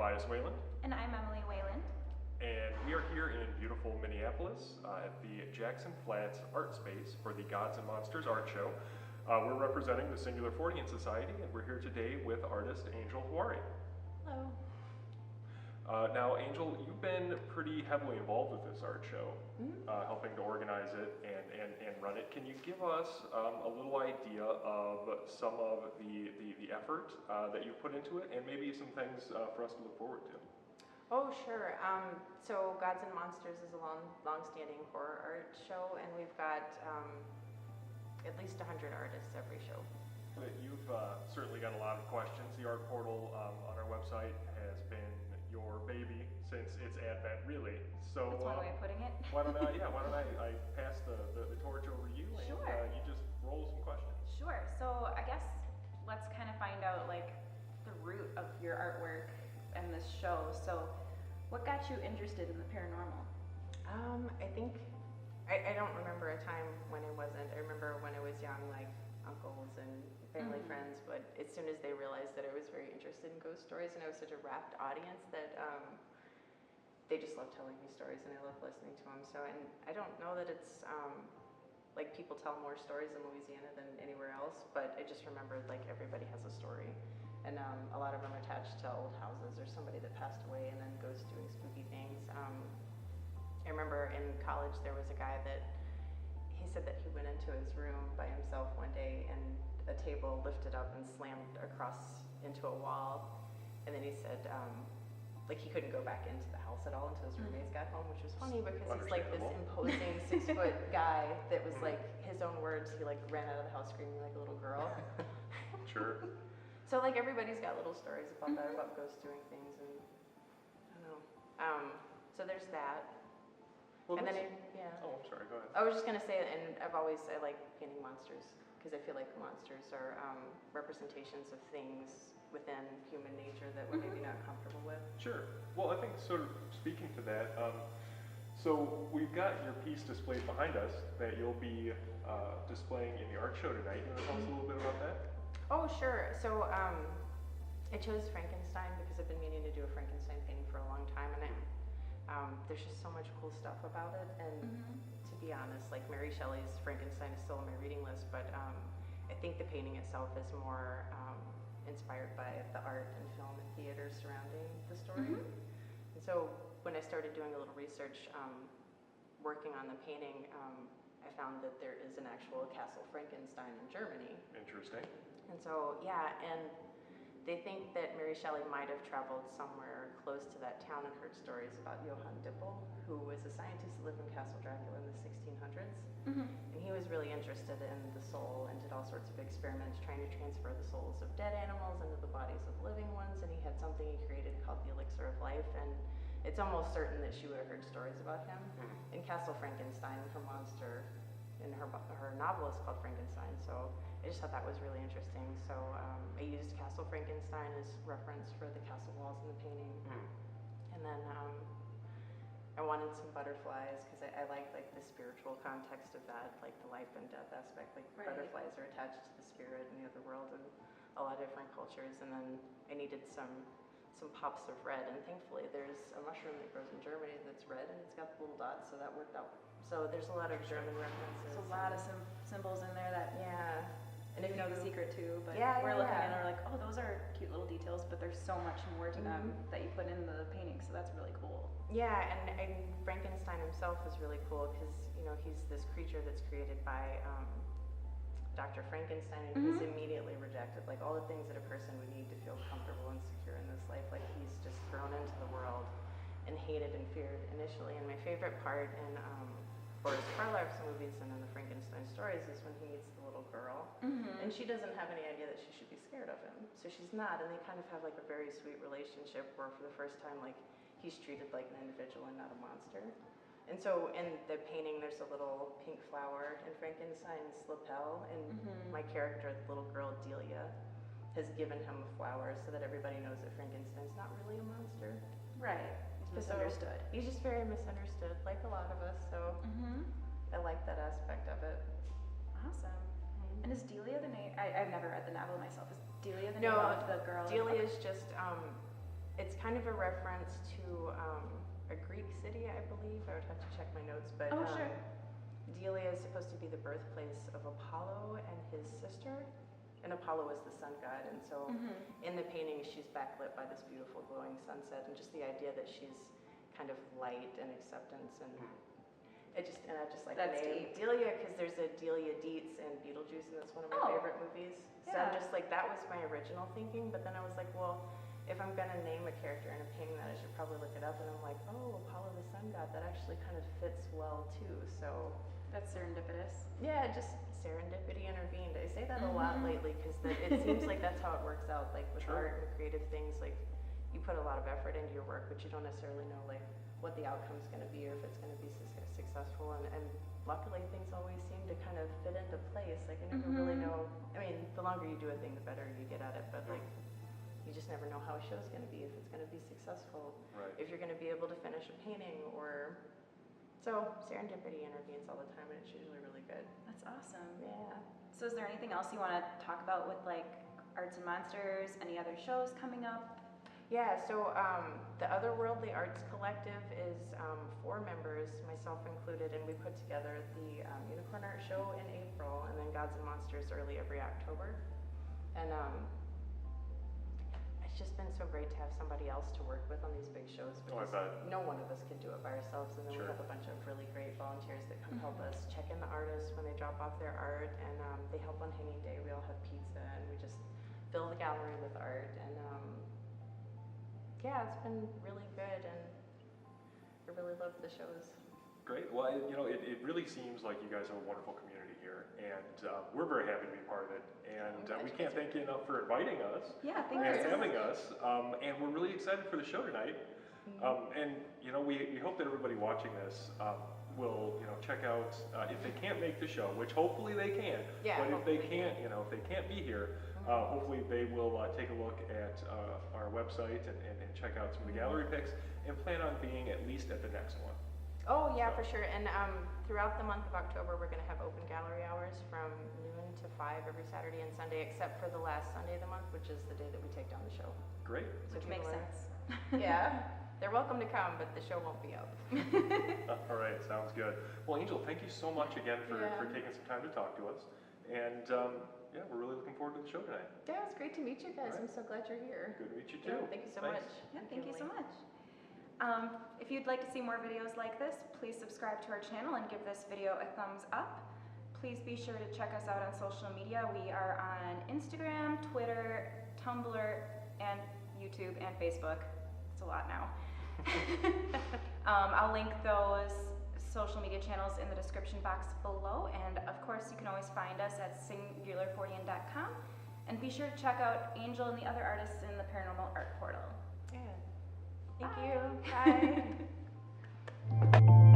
Tobias Wayland, And I'm Emily Wayland. and we are here in beautiful Minneapolis at the Jackson Flats Artspace for the Gods and Monsters Art Show. We're representing the Singular Fortean Society, and we're here today with artist Angel Hawari. Hello. Now, Angel, you've been pretty heavily involved with this art show, helping to organize it and run it. Can you give us a little idea of some of the effort that you put into it, and maybe some things for us to look forward to? Oh, sure. So Gods and Monsters is a long-standing horror art show, and we've got at least 100 artists every show. You've certainly got a lot of questions. The art portal on our website has been your baby since its advent, really. So That's one way of putting it. why don't I pass the torch over to you, and Sure. You just roll some questions. Sure. So I guess let's kind of find out like the root of your artwork and this show. So what got you interested in the paranormal? I think I don't remember a time when it wasn't. I remember when I was young, like uncles and family friends, but as soon as they realized that I was very interested in ghost stories and I was such a rapt audience that they just loved telling me stories and I loved listening to them. So, and I don't know that it's like people tell more stories in Louisiana than anywhere else, but I just remembered like everybody has a story. And a lot of them are attached to old houses or somebody that passed away and then goes doing spooky things. I remember in college there was a guy that he said that he went into his room by himself one day and a table lifted up and slammed across into a wall. And then he said like he couldn't go back into the house at all until his roommates got home, which was funny because he's like this imposing 6-foot guy that was like his own words. He like ran out of the house screaming like a little girl. Sure. So like everybody's got little stories about that, about ghosts doing things, and I don't know. So there's that. Well, And then Oh, I'm sorry. Go ahead. I was just gonna say, and I like painting monsters because I feel like monsters are representations of things within human nature that we're maybe not comfortable with. Sure. Well, I think sort of speaking to that, so we've got your piece displayed behind us that you'll be displaying in the art show tonight. You want to tell us a little bit about that? Oh, sure. So I chose Frankenstein because I've been meaning to do a Frankenstein painting for a long time, and there's just so much cool stuff about it. And to be honest, like Mary Shelley's Frankenstein is still on my reading list, but I think the painting itself is more inspired by the art and film and theater surrounding the story. And so when I started doing a little research, working on the painting, I found that there is an actual Castle Frankenstein in Germany. Interesting. And so, yeah, and they think that Mary Shelley might have traveled somewhere close to that town and heard stories about Johann Dippel, who was a scientist that lived in Castle Dracula in the 1600s. And he was really interested in the soul and did all sorts of experiments trying to transfer the souls of dead animals into the bodies of living ones. And he had something he created called the elixir of life. And it's almost certain that she would have heard stories about him. In Castle Frankenstein, her monster in her novel is called Frankenstein. So I just thought that was really interesting. So I used Castle Frankenstein as reference for the castle walls in the painting. And then I wanted some butterflies because I like the spiritual context of that, like the life and death aspect. Like butterflies are attached to the spirit in the other world in a lot of different cultures. And then I needed some pops of red, and thankfully there's a mushroom that grows in Germany that's red and it's got the little dots, so that worked out. So there's a lot of German references. There's a lot of symbols in there that And if you know the secret too, but we're looking at it and we're like, oh, those are cute little details, but there's so much more to them that you put in the painting, so that's really cool. Yeah, and Frankenstein himself is really cool because, you know, he's this creature that's created by Dr. Frankenstein, and he's immediately rejected. Like all the things that a person would need to feel comfortable and secure in this life, like he's just thrown into the world and hated and feared initially. And my favorite part in Boris Karloff's movies and in the Frankenstein stories is when he meets the little girl, and she doesn't have any idea that she should be scared of him. So she's not, and they kind of have like a very sweet relationship where for the first time, like he's treated like an individual and not a monster. And so in the painting, there's a little pink flower in Frankenstein's lapel, and my character, the little girl Delia, has given him a flower so that everybody knows that Frankenstein's not really a monster. Right. He's misunderstood. So he's just very misunderstood, like a lot of us. So I like that aspect of it. Awesome. And is Delia the name? I've never read the novel myself. Is Delia the name of the girl? Delia is just It's kind of a reference to a Greek city, I believe. I would have to check my notes, but Oh, sure. Delia is supposed to be the birthplace of Apollo and his sister, and Apollo is the sun god, and so in the painting she's backlit by this beautiful glowing sunset, and just the idea that she's kind of light and acceptance, and I just like That's the name deep. Delia because there's a Delia Dietz in Beetlejuice, and that's one of my Oh. favorite movies. So Yeah. I'm just like, that was my original thinking, but then I was like, well, if I'm gonna name a character in a painting, that I should probably look it up, and I'm like, oh, Apollo the sun god, that actually kind of fits well too. So That's serendipitous. yeah, just serendipity intervened. I say that a lot lately because it seems like that's how it works out. Like with Sure. art and creative things, like you put a lot of effort into your work, but you don't necessarily know like what the outcome's going to be or if it's going to be successful. And luckily, things always seem to kind of fit into place. Like I never really know. I mean, the longer you do a thing, the better you get at it. But like you just never know how a show's going to be, if it's going to be successful, Right. if you're going to be able to finish a painting, or so serendipity intervenes all the time, and it's usually really good. That's awesome. Yeah. So is there anything else you want to talk about with like Arts and Monsters? Any other shows coming up? Yeah, so the Otherworldly Arts Collective is 4 members, myself included, and we put together the Unicorn Art Show in April, and then Gods and Monsters early every October. And it's just been so great to have somebody else to work with on these big shows, Oh, I because bet. no one of us can do it by ourselves, and then Sure. we have a bunch of really great volunteers that come help us check in the artists when they drop off their art, and they help on hanging day. We all have pizza, and we just fill the gallery with art, and yeah, it's been really good, and I really love the shows. Great. Well, it really seems like you guys have a wonderful community here, and we're very happy to be part of it. And we can't thank you enough for inviting us Yeah, thank and you so having much. us. And we're really excited for the show tonight. And we hope that everybody watching this will check out if they can't make the show, which hopefully they can. Yeah, But if they hopefully. can't, if they can't be here, hopefully they will take a look at our website and check out some of the gallery pics and plan on being at least at the next one. Oh yeah, So- for sure. And throughout the month of October, we're going to have open gallery hours from noon to 5 every Saturday and Sunday, except for the last Sunday of the month, which is the day that we take down the show. Great. So Which makes people are- sense. Yeah, they're welcome to come, but the show won't be up. All right, sounds good. Well, Angel, thank you so much again for Yeah. taking some time to talk to us. And yeah, we're really looking forward to the show tonight. Yeah, it's great to meet you guys. All right. I'm so glad you're here. Good to meet you Yeah, too. thank you so Thanks. much. Yeah, thank you so Emily. much. If you'd like to see more videos like this, please subscribe to our channel and give this video a thumbs up. Please be sure to check us out on social media. We are on Instagram, Twitter, Tumblr, and YouTube and Facebook. It's a lot now. I'll link those social media channels in the description box below, and of course you can always find us at singularfortean.com, and be sure to check out Angel and the other artists in the Paranormal Art Portal. Yeah. Thank Bye. you. Bye.